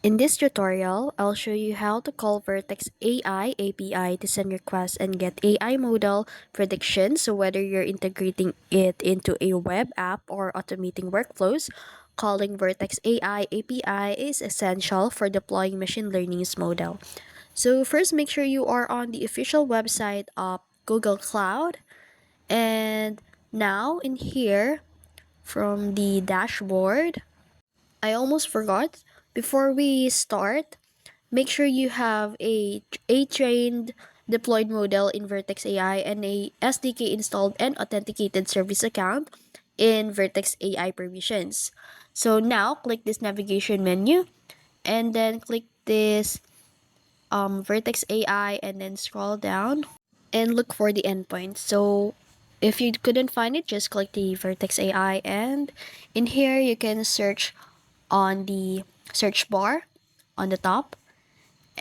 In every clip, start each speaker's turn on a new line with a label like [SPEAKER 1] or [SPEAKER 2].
[SPEAKER 1] In this tutorial, I'll show you how to call Vertex AI API to send requests and get AI model predictions. So whether you're integrating it into a web app or automating workflows, calling Vertex AI API is essential for deploying machine learning's model. So first, make sure you are on the official website of Google Cloud. And now in here, from the dashboard, I almost forgot. Before we start, make sure you have a trained deployed model in Vertex AI and a SDK installed and authenticated service account in Vertex AI permissions. So now click this navigation menu and then click this Vertex AI and then scroll down and look for the endpoint. So if you couldn't find it, just click the Vertex AI and in here you can search on the search bar on the top.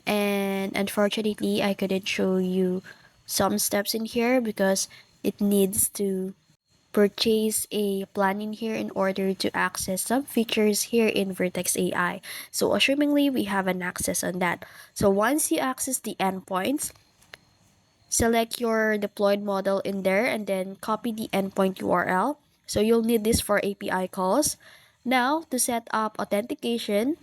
[SPEAKER 1] And unfortunately, I couldn't show you some steps in here because it needs to purchase a plan in here in order to access some features here in Vertex AI. So assumingly we have an access on that. So once you access the endpoints, select your deployed model in there and then copy the endpoint URL. So you'll need this for API calls. Now to set up authentication,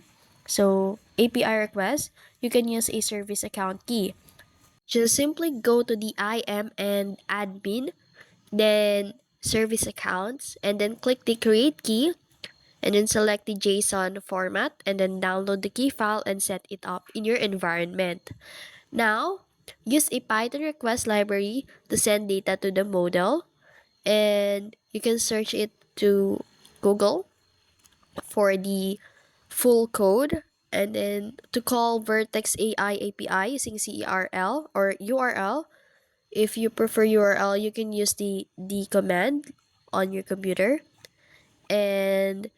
[SPEAKER 1] so API request, you can use a service account key. Just simply go to the IM and admin, then service accounts, and then click the create key, and then select the JSON format, and then download the key file and set it up in your environment. Now, use a Python request library to send data to the model, and you can search it to Google for the full code, and then to call Vertex AI API using CERL or URL. If you prefer URL, you can use the command on your computer, and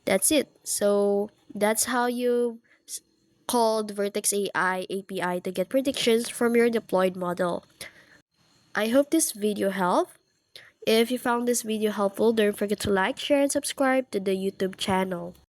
[SPEAKER 1] that's it. So that's how you called Vertex AI API to get predictions from your deployed model. I hope this video helped. If you found this video helpful, don't forget to like, share, and subscribe to the YouTube channel.